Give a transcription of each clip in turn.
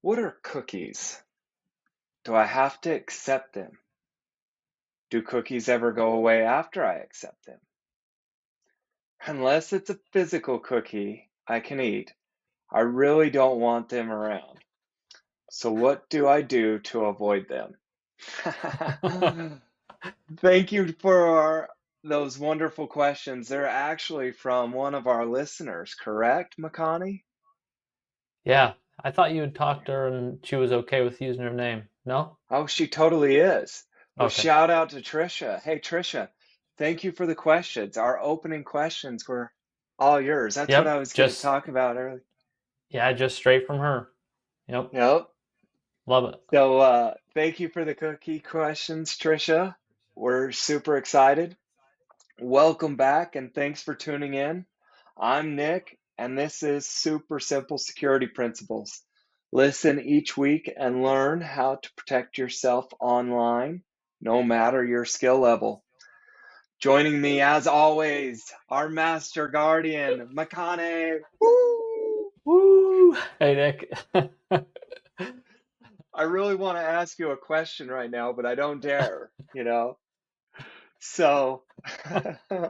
What are cookies? Do I have to accept them? Do cookies ever go away after I accept them? Unless it's a physical cookie I can eat, I really don't want them around. So what do I do to avoid them? Thank you for those wonderful questions. They're actually from one of our listeners, correct, Makani? Yeah, I thought you had talked to her and she was okay with using her name. No? Oh, she totally is. Well, Okay. shout out to Trisha. Hey, Trisha, thank you for the questions. Our opening questions were all yours. That's what I Yep. was going to talk about earlier. Just straight from her. Yep. Yep. Love it. So, thank you for the cookie questions, Trisha. We're super excited. Welcome back and thanks for tuning in. I'm Nick, and this is Super Simple Security Principles. Listen each week and learn how to protect yourself online, no matter your skill level. Joining me, as always, our master guardian, Makane. Woo! Woo! Hey, Nick. I really want to ask you a question right now, but I don't dare. So Uh,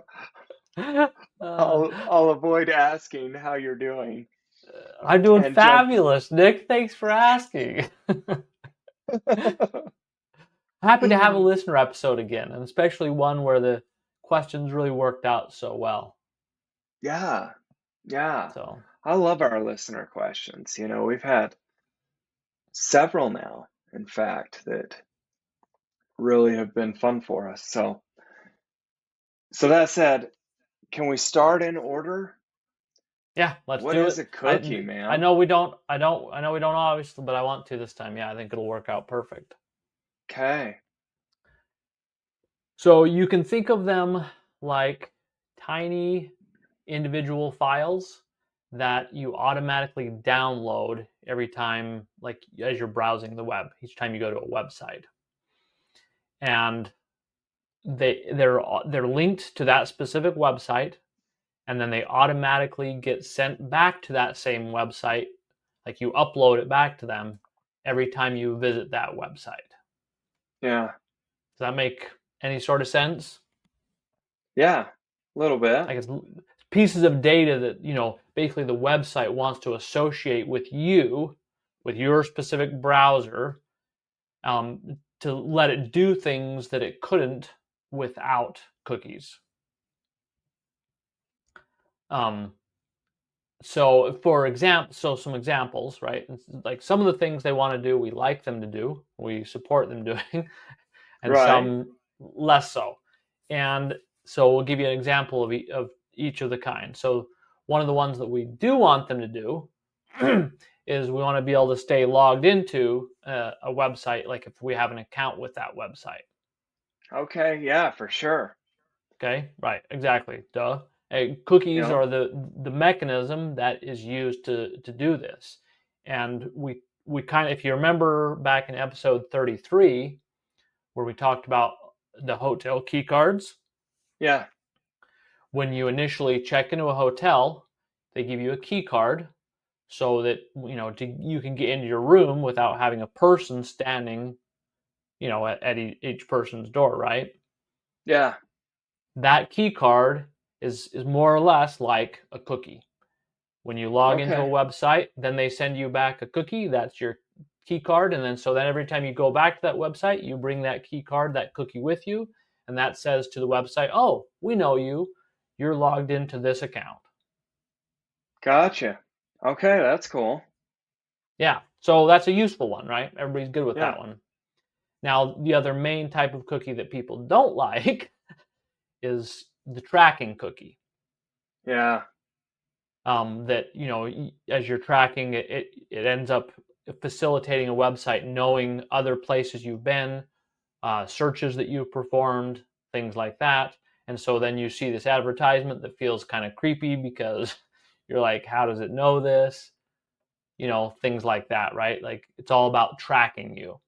I'll avoid asking how you're doing I'm doing and jump. fabulous, Nick. Thanks for asking. Happy to have a listener episode again, and especially one where the questions really worked out so well. Yeah, yeah. So, I love our listener questions. We've had several now, in fact, that really have been fun for us. So that said, can we start in order? yeah, let's What do is it. a I cookie, I man? know we don't. I know we don't obviously, but I want to this time. Yeah, I think it'll work out perfect. Okay. So you can think of them like tiny individual files that you automatically download every time, like as you're browsing the web, each time you go to a website. And they're linked to that specific website, and then they automatically get sent back to that same website, like you upload it back to them every time you visit that website. Yeah. Does that make any sort of sense? Yeah. A little bit. Like it's pieces of data that basically the website wants to associate with you, with your specific browser, to let it do things that it couldn't without cookies. um, so some examples, right? Like some of the things they want to do, we like them to do, we support them doing, and Right. some less so. And so we'll give you an example of each of the kind. So one of the ones that we do want them to do is we want to be able to stay logged into a website, like if we have an account with that website. Okay. Yeah, for sure. Okay, right, exactly. Duh. Cookies Yep. are the mechanism that is used to do this. And we kind of, if you remember back in episode 33, where we talked about the hotel key cards, Yeah. when you initially check into a hotel, they give you a key card so that you can get into your room without having a person standing, at each person's door, right? Yeah. That key card is more or less like a cookie. When you log into a Okay. website, then they send you back a cookie. That's your key card. And then so then every time you go back to that website, you bring that key card, that cookie with you. And that says to the website, oh, we know you. You're logged into this account. Gotcha. Okay, that's cool. Yeah. So that's a useful one, right? Everybody's good with Yeah. that one. Now, the other main type of cookie that people don't like is the tracking cookie. Yeah. That as you're tracking it, it ends up facilitating a website knowing other places you've been, searches that you've performed, things like that. And so then you see this advertisement that feels kind of creepy because you're like, how does it know this? Things like that, right? Like it's all about tracking you.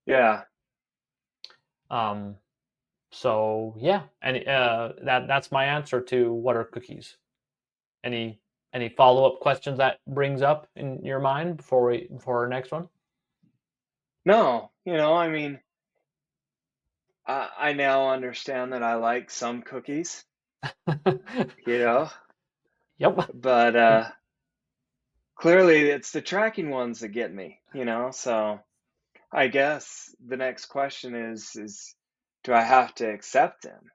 Yeah. um, so yeah, and that's my answer to what are cookies. any Any follow-up questions that brings up in your mind before our next one? No, I mean, I now understand that I like some cookies, you know, Yep. but clearly it's the tracking ones that get me. So I guess the next question is do I have to accept them?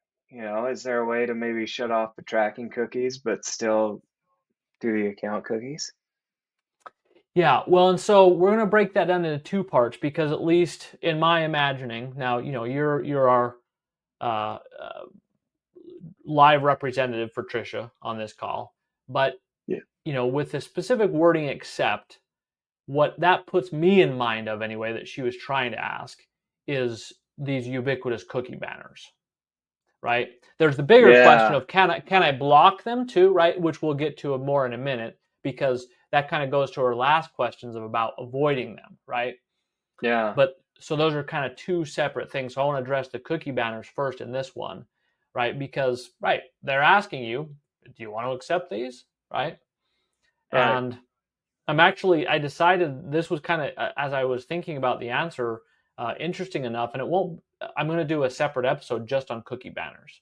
Is there a way to maybe shut off the tracking cookies but still do the account cookies? Yeah, well, and so we're gonna break that down into two parts because at least in my imagining, now you're our uh, uh, live representative for Trisha on this call, but Yeah. with the specific wording "accept," what that puts me in mind of anyway that she was trying to ask is these ubiquitous cookie banners, right? There's the bigger question Yeah. of can I block them too, right? Which we'll get to more in a minute because that kind of goes to our last questions of about avoiding them, right? Yeah. But so those are kind of two separate things. So I want to address the cookie banners first in this one, right? Because right, they're asking you, do you want to accept these, right? Right. And I decided this was kind of as I was thinking about the answer, interesting enough, and it won't. I'm going to do a separate episode just on cookie banners.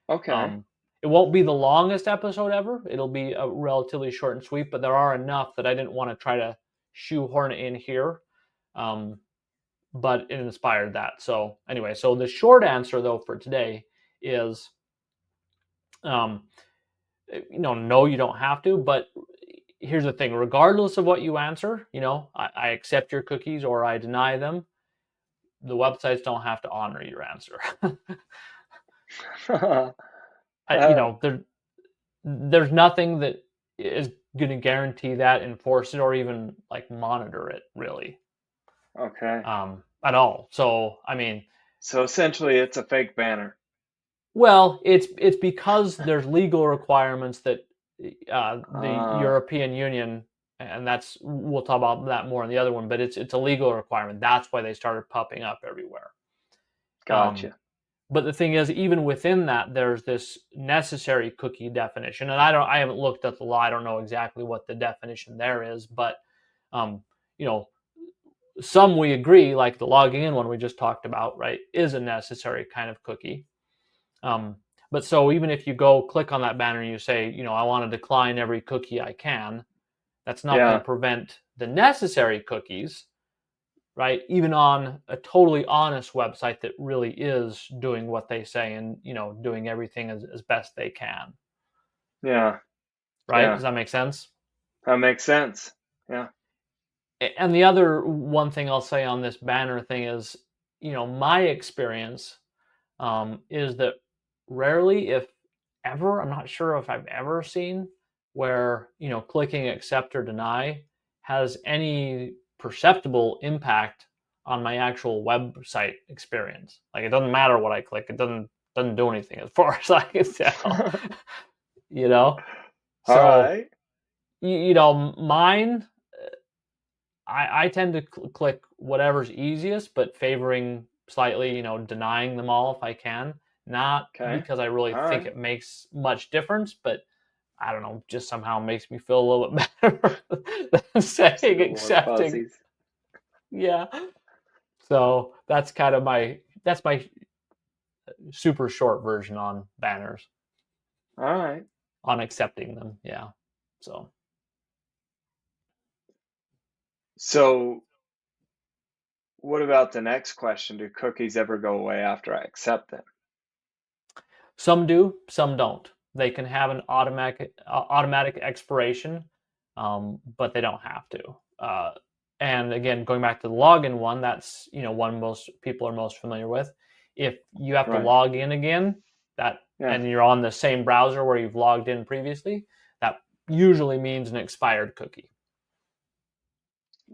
Okay. Um, it won't be the longest episode ever. It'll be a relatively short and sweet, but there are enough that I didn't want to try to shoehorn in here. Um, but it inspired that. So anyway, so the short answer though for today is, um, no, you don't have to. But here's the thing: regardless of what you answer, I accept your cookies or I deny them. The websites don't have to honor your answer. Uh, There's nothing that is going to guarantee that, enforce it, or even like monitor it really, okay. at all. So I mean, So essentially it's a fake banner. well, it's because there's legal requirements that the Uh, European Union, and that's we'll talk about that more in the other one, but it's a legal requirement. That's why they started popping up everywhere. Um, gotcha. but the thing is, even within that, there's this necessary cookie definition, and I haven't looked at the law. I don't know exactly what the definition there is, but um, you know, some we agree, like the logging in one we just talked about, right, is a necessary kind of cookie. Um, but so even if you go click on that banner and you say, I want to decline every cookie I can, that's not going to Yeah. prevent the necessary cookies, right? Even on a totally honest website that really is doing what they say and, doing everything as best they can, Yeah. right? Yeah. Does that make sense? That makes sense. Yeah. And the other one thing I'll say on this banner thing is, my experience is that rarely, if ever, I'm not sure if I've ever seen where, clicking accept or deny has any perceptible impact on my actual website experience. Like it doesn't matter what I click, it doesn't do anything as far as I can tell. you know? All So, right. mine, I tend to click whatever's easiest, but favoring slightly, denying them all if I can. Not Okay. because I really All think right. it makes much difference, but I don't know, just somehow makes me feel a little bit better than Just a saying little more accepting. fuzzies. Yeah. So that's kind of my super short version on banners, All right. on accepting them. Yeah. So So what about the next question? Do cookies ever go away after I accept them? some do, some don't. They can have an automatic expiration, but they don't have to. And again, going back to the login one, that's one most people are most familiar with. If you have to Right. log in again, that Yeah. and you're on the same browser where you've logged in previously, that usually means an expired cookie.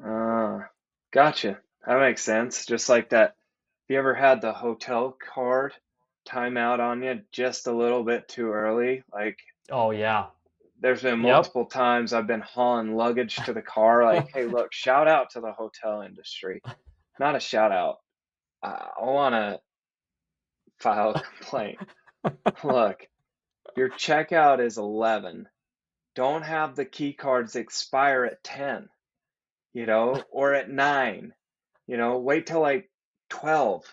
Uh, gotcha. That makes sense. Just like that. Have you ever had the hotel card time out on you just a little bit too early? Like, Oh yeah. there's been Yep. multiple times I've been hauling luggage to the car, like, hey, look, shout out to the hotel industry. Not a shout out. I want to file a complaint. Look, your checkout is 11. don't have the key cards expire at 10, or at 9, wait till like 12,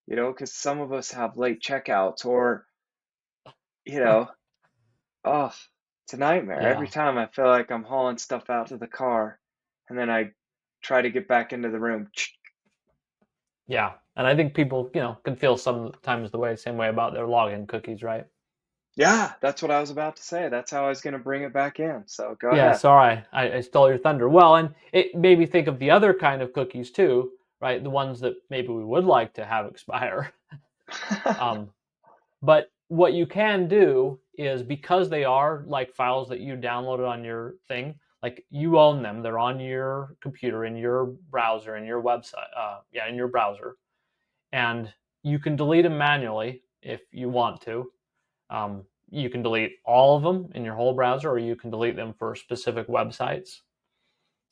because some of us have late checkouts or, you know, oh, it's a nightmare. Every Yeah. time I feel like I'm hauling stuff out to the car and then I try to get back into the room. Yeah. And I think people, can feel sometimes same way about their login cookies, right? Yeah, that's what I was about to say. That's how I was going to bring it back in. So go Yeah, ahead. sorry, I stole your thunder. Well, and it made me think of the other kind of cookies too, right? The ones that maybe we would like to have expire. Um, but what you can do is, because they are like files that you downloaded on your thing, like you own them, they're on your computer, in your browser, in your website, in your browser, and you can delete them manually if you want to. You can delete all of them in your whole browser, or you can delete them for specific websites.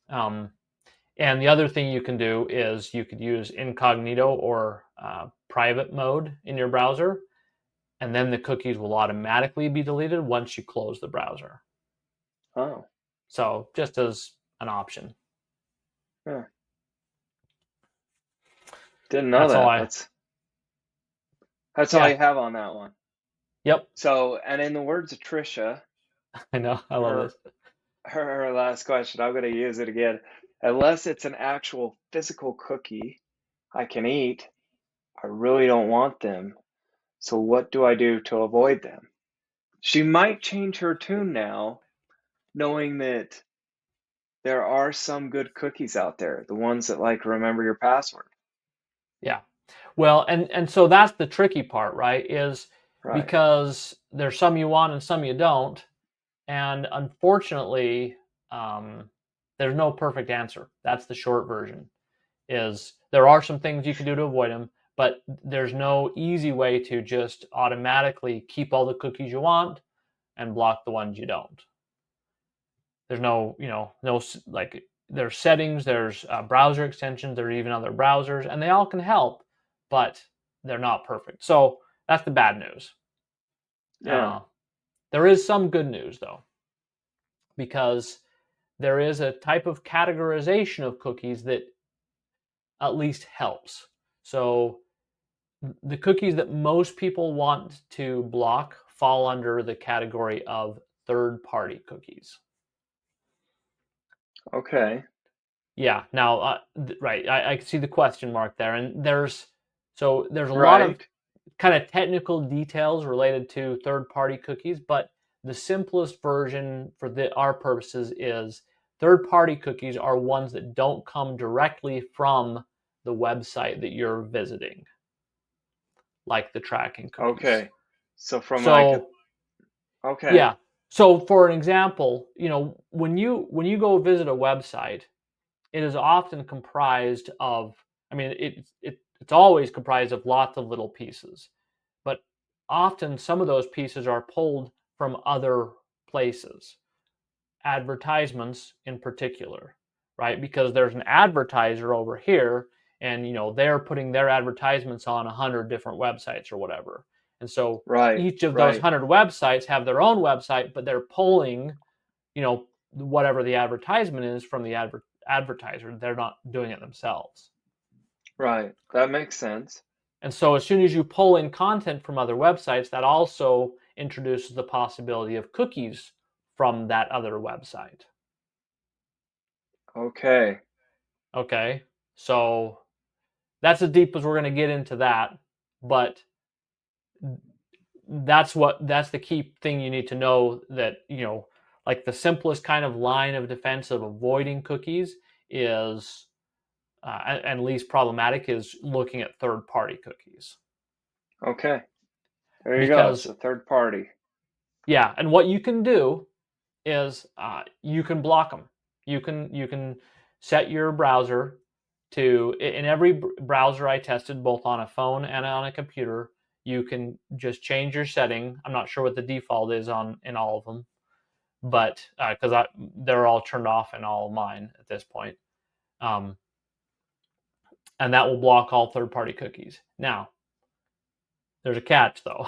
Um, and the other thing you can do is you could use incognito or private mode in your browser, and then the cookies will automatically be deleted once you close the browser. Oh, So just as an option. yeah. Didn't know That's all that. I. That's all Yeah. you have on that one. Yep. So, and in the words of Trisha, I know. I love her this. her last question, I'm going to use it again. Unless it's an actual physical cookie I can eat, I really don't want them. So what do I do to avoid them? She might change her tune now, knowing that there are some good cookies out there, the ones that like remember your password. Yeah. Well, and so that's the tricky part, right? Is Right. because there's some you want and some you don't, and unfortunately, um, there's no perfect answer. That's the short version. Is there are some things you can do to avoid them, but there's no easy way to just automatically keep all the cookies you want and block the ones you don't. There's no, no, like, there's settings, there's browser extensions, there are even other browsers, and they all can help, but they're not perfect. So that's the bad news. Yeah. Uh, there is some good news though, because there is a type of categorization of cookies that at least helps. So the cookies that most people want to block fall under the category of third-party cookies. Okay. Yeah. Now, right, I can see the question mark there, and there's a lot of Right. kind of technical details related to third-party cookies, but the simplest version for our purposes is third-party cookies are ones that don't come directly from the website that you're visiting, like the tracking cookies. Okay. So from like a, So okay. yeah. So for an example, when you go visit a website, it is often comprised of, I mean, it's always comprised of lots of little pieces, but often some of those pieces are pulled from other places, advertisements in particular, right? Because there's an advertiser over here, and they're putting their advertisements on 100 different websites or whatever. And so Right. each of those Right. 100 websites have their own website, but they're pulling, whatever the advertisement is from the advertiser. They're not doing it themselves. Right. That makes sense. And so as soon as you pull in content from other websites, that also introduces the possibility of cookies from that other website. Okay. Okay. So that's as deep as we're going to get into that, but that's the key thing you need to know, that like the simplest kind of line of defense of avoiding cookies is and least problematic is looking at third party cookies. Okay. There you go. Because So third party. yeah, and what you can do is you can block them. You can set your browser to, in every browser I tested, both on a phone and on a computer, you can just change your setting. I'm not sure what the default is on in all of them, but because they're all turned off in all of mine at this point, um, and that will block all third-party cookies. Now, there's a catch though,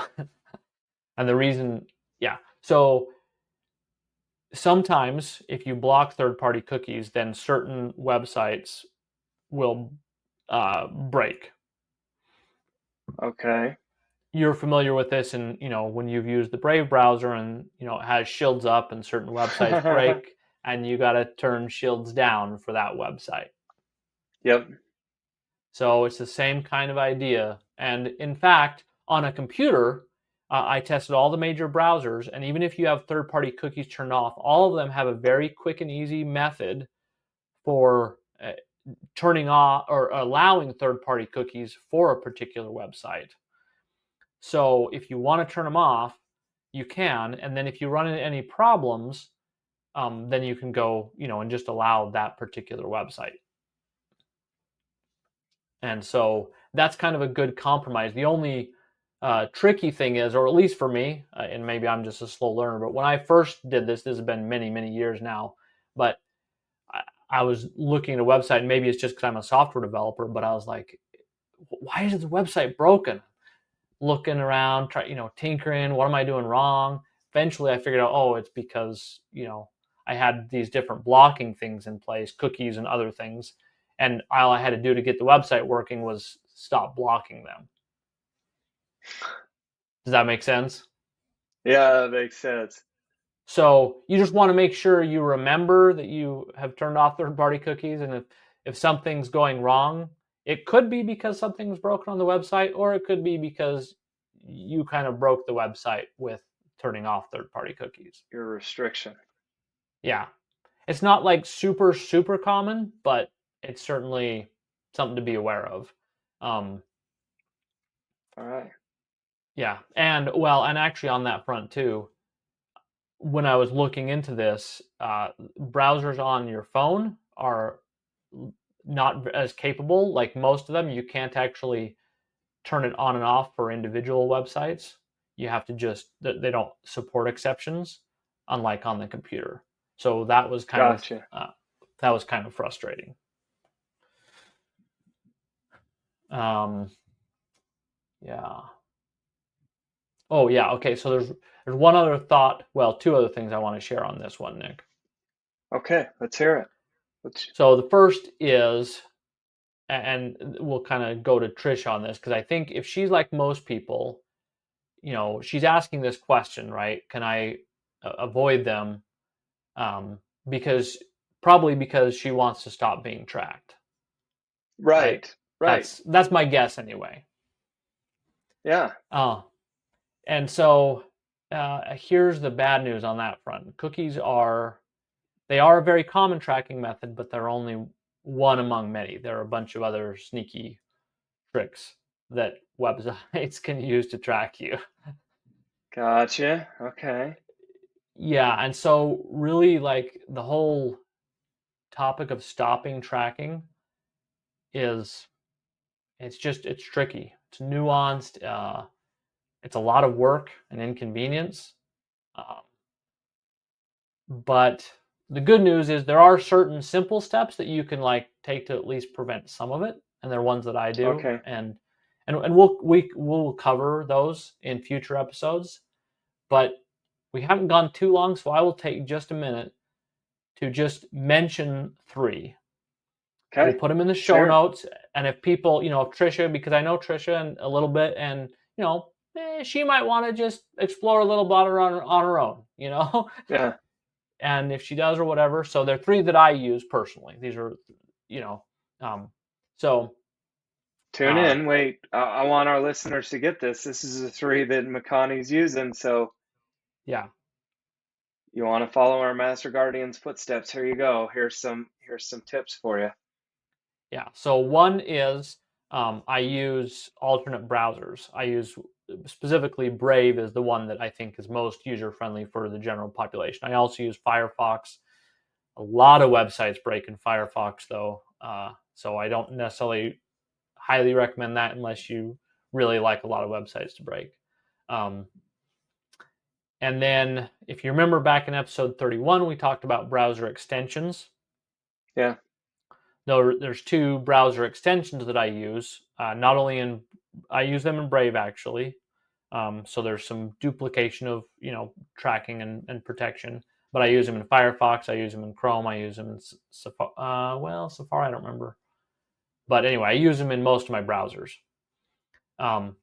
and the reason, yeah. So sometimes if you block third-party cookies, then certain websites will break. Okay. You're familiar with this, and when you've used the Brave browser, and it has shields up, and certain websites break, and you got to turn shields down for that website. Yep. So it's the same kind of idea. And in fact, on a computer, I tested all the major browsers, and even if you have third-party cookies turned off, all of them have a very quick and easy method for turning off or allowing third-party cookies for a particular website. So if you want to turn them off, you can, and then if you run into any problems, then you can go, and just allow that particular website. And so that's kind of a good compromise. The only tricky thing is, or at least for me, and maybe I'm just a slow learner, but when I first did this has been many, many years now, but I was looking at a website, and maybe it's just because I'm a software developer, but I was like, why is the website broken? Looking around, tinkering, what am I doing wrong? Eventually I figured out, oh, it's because, I had these different blocking things in place, cookies and other things. And all I had to do to get the website working was stop blocking them. Does that make sense? Yeah, that makes sense. So you just want to make sure you remember that you have turned off third-party cookies, and if something's going wrong, it could be because something's broken on the website, or it could be because you kind of broke the website with turning off third-party cookies. Your restriction. Yeah. It's not like super, super common, but it's certainly something to be aware of. Um, All right. yeah. And actually on that front too, when I was looking into this, browsers on your phone are not as capable. Like most of them, you can't actually turn it on and off for individual websites. You have to they don't support exceptions, unlike on the computer. So Gotcha. that was kind of frustrating. Um, yeah. Oh yeah. Okay. So there's one other thought. Well, two other things I want to share on this one, Nick. Okay, let's hear it. So the first is, and we'll kind of go to Trish on this, because I think if she's like most people, she's asking this question, right? Can I avoid them? Um, because Probably because she wants to stop being tracked, right? Right. Right. That's my guess anyway. Yeah. Uh, and so here's the bad news on that front. They are a very common tracking method, but they're only one among many. There are a bunch of other sneaky tricks that websites can use to track you. Gotcha. Okay. Yeah, and so really, like, the whole topic of stopping tracking is it's tricky. It's nuanced. It's a lot of work and inconvenience. Um, but the good news is there are certain simple steps that you can like take to at least prevent some of it, and they're ones that I do, Okay. and we'll cover those in future episodes. But we haven't gone too long, so I will take just a minute to just mention three. We'll Okay. put them in the Let's show hear it. notes, and if people, if Trisha, because I know Trisha and a little bit, and she might want to just explore a little bit on her own. Yeah. And if she does or whatever. So they're three that I use personally. These are, you know, um, so Tune uh, in. Wait, I want our listeners to get this. This is the three that Makani's using. So yeah, you want to follow our Master Guardian's footsteps. Here you go. Here's some tips for you. yeah. So one is I use alternate browsers. I use specifically Brave is the one that I think is most user friendly for the general population. I also use Firefox. A lot of websites break in Firefox though, so I don't necessarily highly recommend that unless you really like a lot of websites to break. Um, and then, if you remember back in episode 31, we talked about browser extensions. Yeah. There's two browser extensions that I use. Not only I use them in Brave actually. So there's some duplication of tracking and protection. but I use them in Firefox, I use them in Chrome, I use them in Safari. Well, Safari, I don't remember. But anyway, I use them in most of my browsers. Um,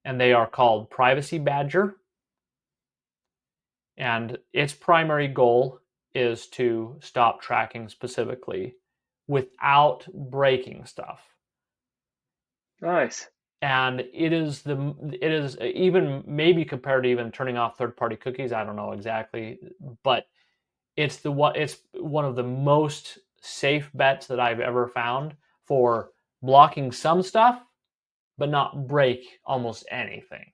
and they are called Privacy Badger. And its primary goal is to stop tracking specifically without breaking stuff. Nice. And it is even maybe compared to even turning off third-party cookies. I don't know exactly, but it's one of the most safe bets that I've ever found for blocking some stuff, but not break almost anything.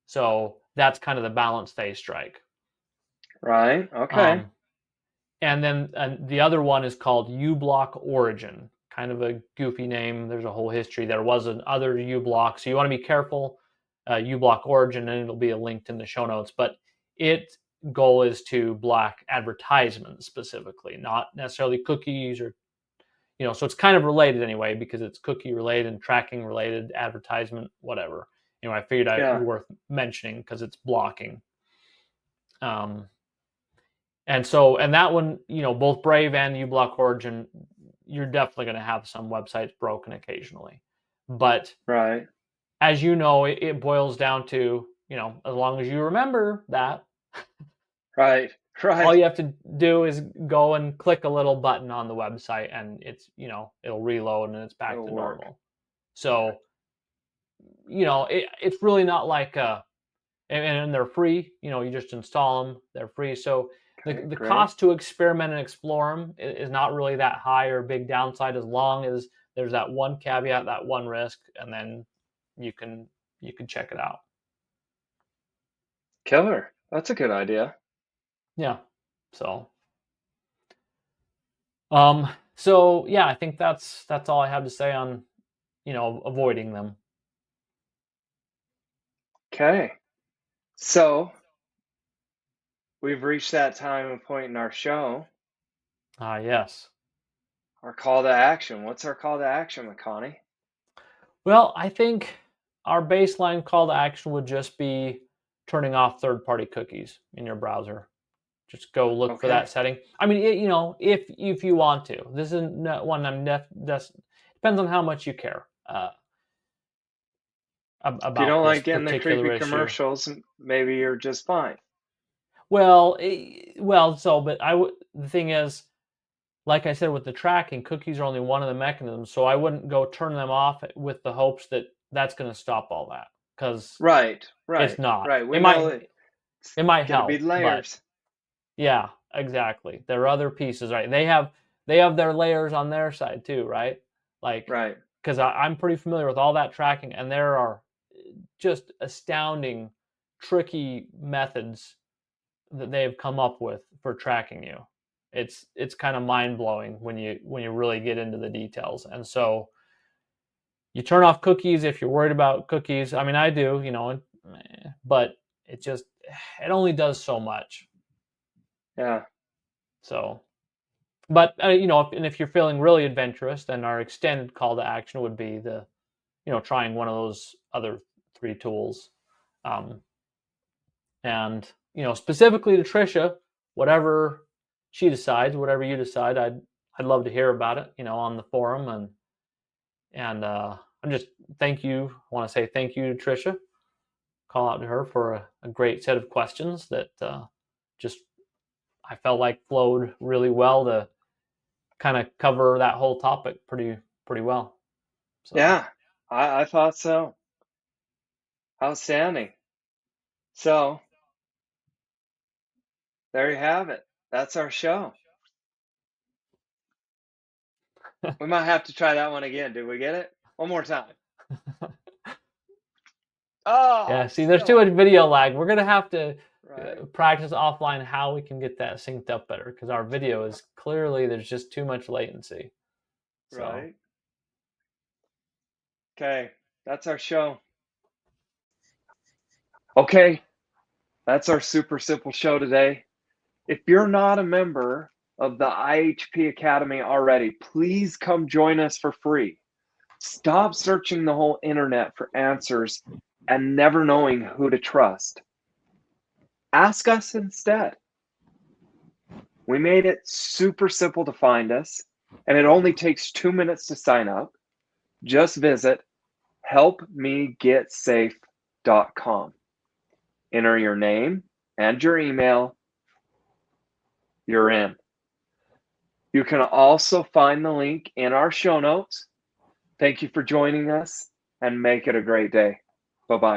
So that's kind of the balance they strike. Right. Okay. And then the other one is called uBlock Origin. Kind of a goofy name. There's a whole history. There was another uBlock, so you want to be careful. uBlock Origin, and it'll be linked in the show notes. But its goal is to block advertisements specifically, not necessarily cookies or, so it's kind of related anyway because it's cookie related and tracking related, advertisement, whatever. I figured it Yeah. was worth mentioning because it's blocking. And that one, both Brave and uBlock Origin, you're definitely going to have some websites broken occasionally. But Right. as you know, it boils down to, as long as you remember that, Right. all Right. you have to do is go and click a little button on the website and it's, it'll reload and it's back It'll to work. normal. So, it's really not like and they're free. You just install them; they're free. So Okay. the Great. cost to experiment and explore them is not really that high or big downside, as long as there's that one caveat, that one risk, and then you can check it out. Killer. That's a good idea. Yeah. So yeah, I think that's all I have to say on avoiding them. Okay. So we've reached that time and point in our show. Yes. Our call to action. What's our call to action, McConaughey? Well, I think our baseline call to action would just be turning off third-party cookies in your browser. Just go look for that Okay. setting. I mean, if you want to. This isn't one I'm depends on how much you care If you about don't this like getting the particular creepy issue. commercials, maybe you're just fine. Well, but the thing is, like I said, with the tracking, cookies are only one of the mechanisms. So I wouldn't go turn them off with the hopes that that's going to stop all that, because Right. it's Right. not. Right. We It know might it's it might gonna be help, but layers. yeah, exactly. There are other pieces, right? They have their layers on their side too, right? Like, Right. because I'm pretty familiar with all that tracking, and there are just astounding, tricky methods that they've come up with for tracking you. It's kind of mind blowing when you really get into the details. And so you turn off cookies if you're worried about cookies. I mean, I do, but it only does so much. Yeah. So, but if you're feeling really adventurous, then our extended call to action would be trying one of those other three tools. Um, and specifically to Trisha, whatever she decides, whatever you decide, I'd love to hear about it, on the forum. And I'm just I want to say thank you to Trisha. Call out to her for a great set of questions that just I felt like flowed really well to kind of cover that whole topic pretty well. So Yeah. I thought so. Outstanding. So there you have it. That's our show. We might have to try that one again. Did we get it? One more time. yeah, Oh, see, there's too still. much video lag. We're gonna have to Right. practice offline how we can get that synced up better, because our video is clearly there's just too much latency. So Right. Okay. That's our show. Okay. That's our super simple show today. If you're not a member of the IHP Academy already, please come join us for free. Stop searching the whole internet for answers and never knowing who to trust. Ask us instead. We made it super simple to find us, and it only takes 2 minutes to sign up. Just visit helpmegetsafe.com. Enter your name and your email. You're in. You can also find the link in our show notes. Thank you for joining us, and make it a great day. Bye-bye.